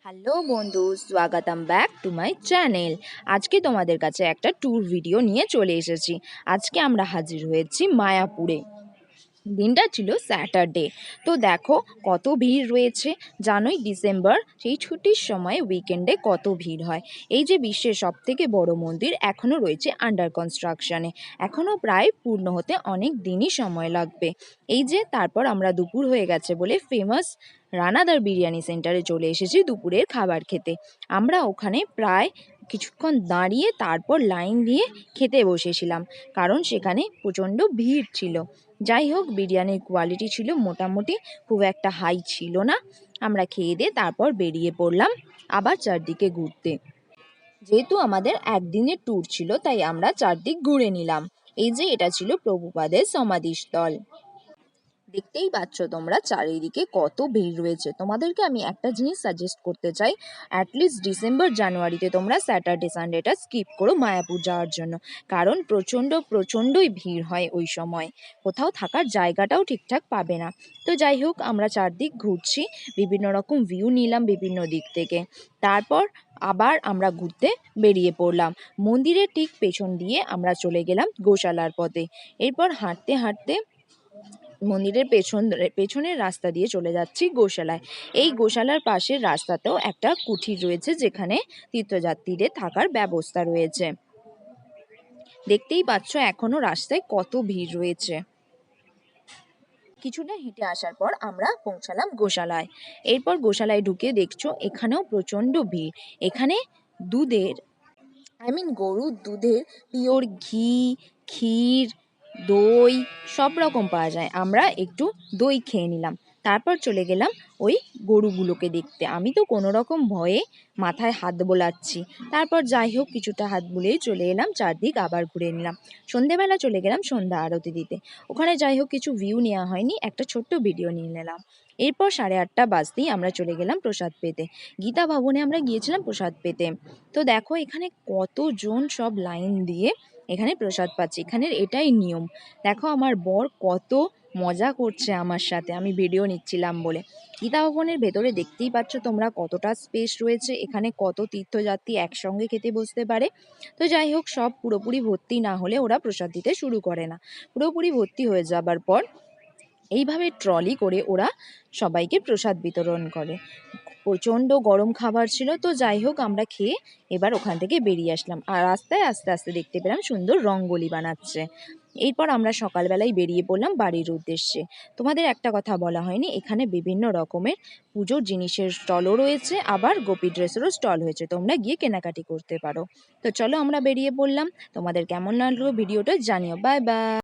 Hello বন্ধু, স্বাগতম back to my channel. আজকে তোমাদের কাছে একটা ট্যুর ভিডিও নিয়ে চলে এসেছি। আজকে আমরা হাজির হয়েছি মায়াপুরে। দিনটা ছিল স্যাটারডে। তো দেখো কত ভিড় রয়েছে। জানোই ডিসেম্বর সেই ছুটির সময় উইকেন্ডে কত ভিড় হয়। এই যে বিশ্বের সব থেকে বড় মন্দির এখনও রয়েছে আন্ডার কনস্ট্রাকশনে। এখনও প্রায় পূর্ণ হতে অনেক দিনই সময় লাগবে। এই যে তারপর আমরা দুপুর হয়ে গেছে বলে ফেমাস রানাদার বিরিয়ানি সেন্টারে চলে এসেছি দুপুরের খাবার খেতে। আমরা ওখানে প্রায় কিছুক্ষণ দাঁড়িয়ে তারপর লাইন দিয়ে খেতে বসেছিলাম, কারণ সেখানে প্রচণ্ড ভিড় ছিল। যাই হোক, বিরিয়ানির কোয়ালিটি ছিল মোটামুটি, খুব একটা হাই ছিল না। আমরা খেয়ে দিয়ে তারপর বেরিয়ে পড়লাম আবার চারদিকে ঘুরতে। যেহেতু আমাদের একদিনের ট্যুর ছিল তাই আমরা চারদিক ঘুরে নিলাম। এই যে এটা ছিল প্রভুপাদের সমাধিস্থল। দেখতেই পাচ্ছ তোমরা চারিদিকে কত ভিড় রয়েছে। তোমাদেরকে আমি একটা জিনিস সাজেস্ট করতে চাই, অ্যাটলিস্ট ডিসেম্বর জানুয়ারিতে তোমরা স্যাটারডে সানডেটা স্কিপ করো মায়াপুর যাওয়ার জন্য, কারণ প্রচণ্ডই ভিড় হয় ওই সময়। কোথাও থাকার জায়গাটাও ঠিকঠাক পাবে না। তো যাই হোক, আমরা চারদিক ঘুরছি, বিভিন্ন রকম ভিউ নিলাম বিভিন্ন দিক থেকে। তারপর আবার আমরা ঘুরতে বেরিয়ে পড়লাম। মন্দিরের ঠিক পেছন দিয়ে আমরা চলে গেলাম গোশালার পথে। এরপর হাঁটতে হাঁটতে মন্দিরের পেছনের রাস্তা দিয়ে চলে যাচ্ছি গোশালায়। এই গোশালার পাশের রাস্তাতেও একটা কুঠির রয়েছে, যেখানে তীর্থযাত্রীদের থাকার ব্যবস্থা রয়েছে। দেখতেই পাচ্ছ এখনো রাস্তায় কত ভিড় রয়েছে। কিছুটা হেঁটে আসার পর আমরা পৌঁছালাম গোশালায়। এরপর গোশালায় ঢুকে দেখছো এখানেও প্রচণ্ড ভিড়। এখানে দুধের গরুর দুধের পিওর ঘি, ক্ষীর, দই সব রকম পাওয়া যায়। আমরা একটু দই খেয়ে নিলাম, তারপর চলে গেলাম ওই গরুগুলোকে দেখতে। আমি তো কোনো রকম ভয়ে মাথায় হাত বোলাচ্ছি। তারপর যাই হোক, কিছুটা হাত বুলিয়েই চলে এলাম, চারদিক আবার ঘুরে নিলাম। সন্ধেবেলা চলে গেলাম সন্ধ্যা আরতি দিতে। ওখানে যাই হোক কিছু ভিউ নেওয়া হয়নি, একটা ছোট্ট ভিডিও নিয়ে নিলাম। এরপর 8:30 বাজতেই আমরা চলে গেলাম প্রসাদ পেতে। গীতা ভবনে আমরা গিয়েছিলাম প্রসাদ পেতে। তো দেখো এখানে কতজন সব লাইন দিয়ে এখানে প্রসাদ পাচ্ছে। এখানের এটাই নিয়ম। দেখো আমার বর কত মজা করছে আমার সাথে, আমি ভিডিও নিচ্ছিলাম বলে। গীতা ভবনের ভেতরে দেখতেই পাচ্ছ তোমরা কতটা স্পেস রয়েছে, এখানে কত তীর্থযাত্রী একসঙ্গে খেতে বসতে পারে। তো যাই হোক, সব পুরোপুরি ভর্তি না হলে ওরা প্রসাদ দিতে শুরু করে না। পুরোপুরি ভর্তি হয়ে যাবার পর এইভাবে ট্রলি করে ওরা সবাইকে প্রসাদ বিতরণ করে। প্রচণ্ড গরম খাবার ছিল। তো যাই হোক, আমরা খেয়ে এবার ওখান থেকে বেরিয়ে আসলাম। আর রাস্তায় আস্তে আস্তে দেখতে পেলাম সুন্দর রঙ্গোলি বানাচ্ছে। এরপর আমরা সকালবেলায় বেরিয়ে পড়লাম বাড়ির উদ্দেশ্যে। তোমাদের একটা কথা বলা হয়নি, এখানে বিভিন্ন রকমের পুজোর জিনিসের স্টলও রয়েছে, আবার গোপী ড্রেসেরও স্টল হয়েছে, তোমরা গিয়ে কেনাকাটি করতে পারো। তো চলো আমরা বেরিয়ে পড়লাম। তোমাদের কেমন লাগলো ভিডিওটা জানিও। Bye bye.